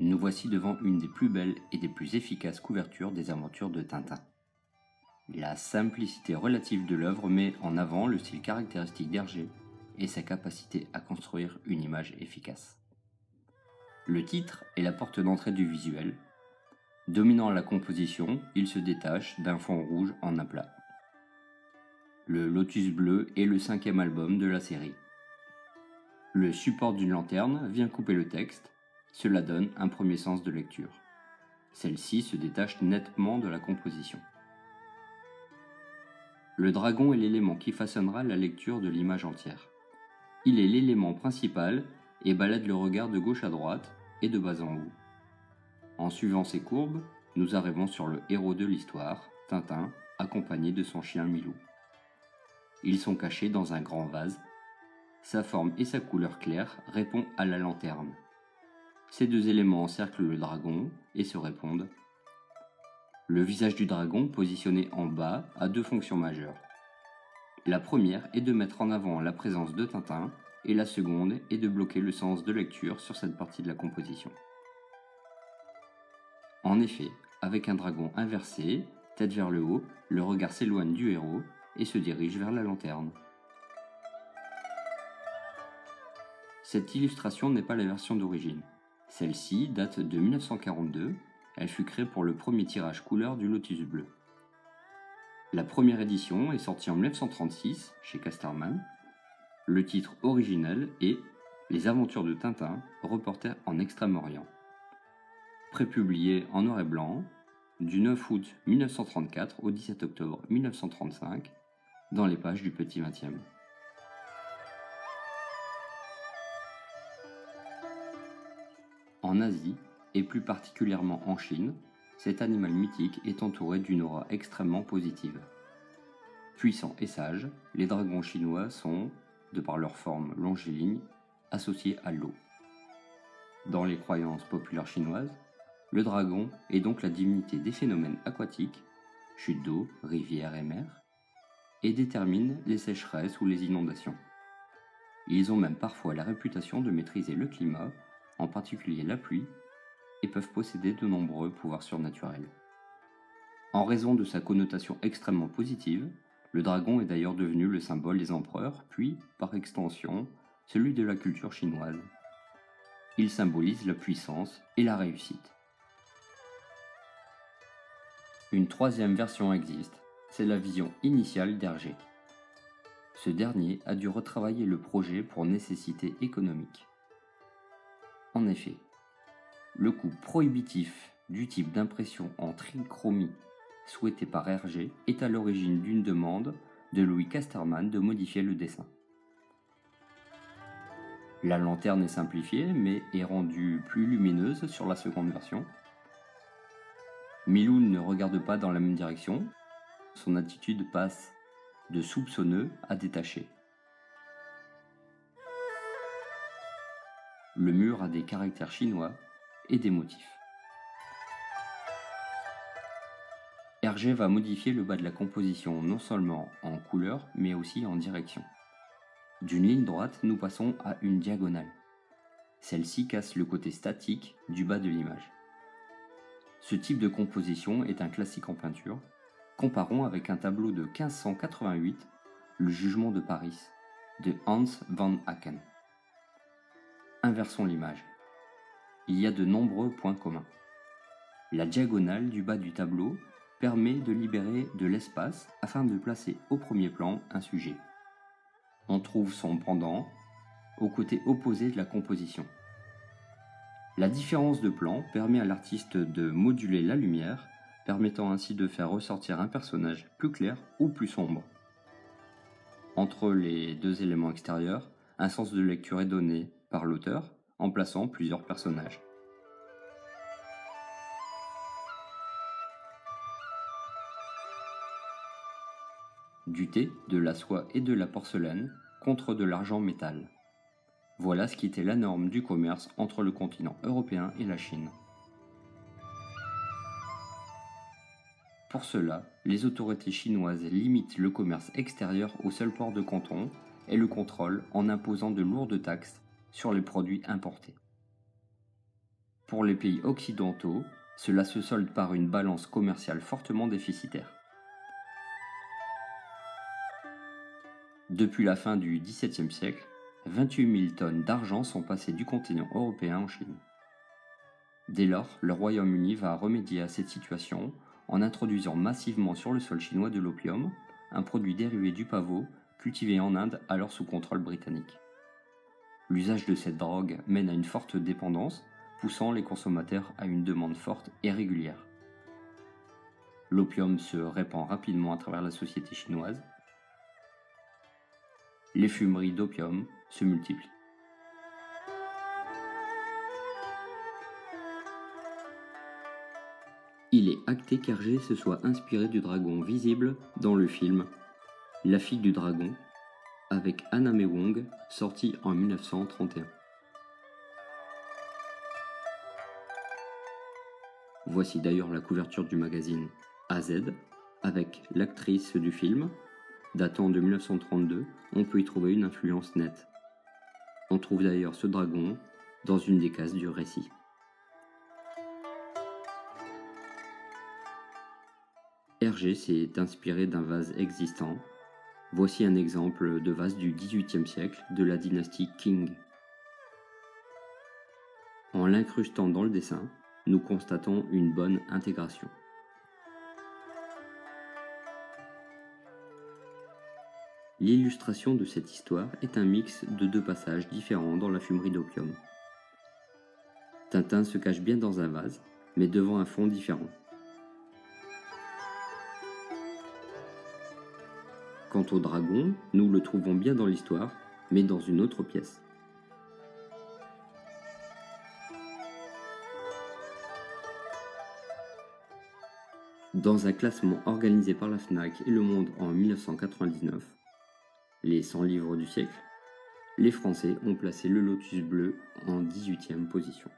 nous voici devant une des plus belles et des plus efficaces couvertures des aventures de Tintin. La simplicité relative de l'œuvre met en avant le style caractéristique d'Hergé et sa capacité à construire une image efficace. Le titre est la porte d'entrée du visuel. Dominant la composition, il se détache d'un fond rouge en aplat. Le Lotus bleu est le 5e album de la série. Le support d'une lanterne vient couper le texte, cela donne un premier sens de lecture. Celle-ci se détache nettement de la composition. Le dragon est l'élément qui façonnera la lecture de l'image entière. Il est l'élément principal et balade le regard de gauche à droite et de bas en haut. En suivant ces courbes, nous arrivons sur le héros de l'histoire, Tintin, accompagné de son chien Milou. Ils sont cachés dans un grand vase. Sa forme et sa couleur claire répondent à la lanterne. Ces deux éléments encerclent le dragon et se répondent. Le visage du dragon, positionné en bas, a deux fonctions majeures. La première est de mettre en avant la présence de Tintin et la seconde est de bloquer le sens de lecture sur cette partie de la composition. En effet, avec un dragon inversé, tête vers le haut, le regard s'éloigne du héros et se dirige vers la lanterne. Cette illustration n'est pas la version d'origine. Celle-ci date de 1942, elle fut créée pour le premier tirage couleur du Lotus bleu. La première édition est sortie en 1936 chez Casterman. Le titre original est Les aventures de Tintin, reporter en Extrême-Orient. Prépublié en noir et blanc, du 9 août 1934 au 17 octobre 1935, dans les pages du Petit 20e. En Asie, et plus particulièrement en Chine, cet animal mythique est entouré d'une aura extrêmement positive. Puissants et sages, les dragons chinois sont, de par leur forme longiligne, associés à l'eau. Dans les croyances populaires chinoises, le dragon est donc la divinité des phénomènes aquatiques, chutes d'eau, rivières et mers, et détermine les sécheresses ou les inondations. Ils ont même parfois la réputation de maîtriser le climat, en particulier la pluie, et peuvent posséder de nombreux pouvoirs surnaturels. En raison de sa connotation extrêmement positive, le dragon est d'ailleurs devenu le symbole des empereurs, puis, par extension, celui de la culture chinoise. Il symbolise la puissance et la réussite. Une troisième version existe, c'est la vision initiale d'Hergé. Ce dernier a dû retravailler le projet pour nécessité économique. En effet, le coût prohibitif du type d'impression en trichromie souhaité par Hergé est à l'origine d'une demande de Louis Casterman de modifier le dessin. La lanterne est simplifiée mais est rendue plus lumineuse sur la seconde version. Milou ne regarde pas dans la même direction, son attitude passe de soupçonneux à détaché. Le mur a des caractères chinois et des motifs. Hergé va modifier le bas de la composition non seulement en couleur mais aussi en direction. D'une ligne droite, nous passons à une diagonale. Celle-ci casse le côté statique du bas de l'image. Ce type de composition est un classique en peinture. Comparons avec un tableau de 1588, Le Jugement de Paris, de Hans van Aken. Inversons l'image. Il y a de nombreux points communs. La diagonale du bas du tableau permet de libérer de l'espace afin de placer au premier plan un sujet. On trouve son pendant au côté opposé de la composition. La différence de plan permet à l'artiste de moduler la lumière, permettant ainsi de faire ressortir un personnage plus clair ou plus sombre. Entre les deux éléments extérieurs, un sens de lecture est donné par l'auteur en plaçant plusieurs personnages. Du thé, de la soie et de la porcelaine contre de l'argent métal. Voilà ce qui était la norme du commerce entre le continent européen et la Chine. Pour cela, les autorités chinoises limitent le commerce extérieur au seul port de Canton et le contrôlent en imposant de lourdes taxes sur les produits importés. Pour les pays occidentaux, cela se solde par une balance commerciale fortement déficitaire. Depuis la fin du XVIIe siècle, 28 000 tonnes d'argent sont passées du continent européen en Chine. Dès lors, le Royaume-Uni va remédier à cette situation en introduisant massivement sur le sol chinois de l'opium, un produit dérivé du pavot cultivé en Inde alors sous contrôle britannique. L'usage de cette drogue mène à une forte dépendance, poussant les consommateurs à une demande forte et régulière. L'opium se répand rapidement à travers la société chinoise. Les fumeries d'opium se multiplient. Il est acté qu'Hergé se soit inspiré du dragon visible dans le film La fille du dragon avec Anna May Wong, sorti en 1931. Voici d'ailleurs la couverture du magazine AZ avec l'actrice du film, datant de 1932, on peut y trouver une influence nette. On trouve d'ailleurs ce dragon dans une des cases du récit. Hergé s'est inspiré d'un vase existant. Voici un exemple de vase du XVIIIe siècle de la dynastie Qing. En l'incrustant dans le dessin, nous constatons une bonne intégration. L'illustration de cette histoire est un mix de deux passages différents dans la fumerie d'opium. Tintin se cache bien dans un vase, mais devant un fond différent. Quant au dragon, nous le trouvons bien dans l'histoire, mais dans une autre pièce. Dans un classement organisé par la Fnac et Le Monde en 1999, les 100 livres du siècle, les Français ont placé le Lotus bleu en 18e position.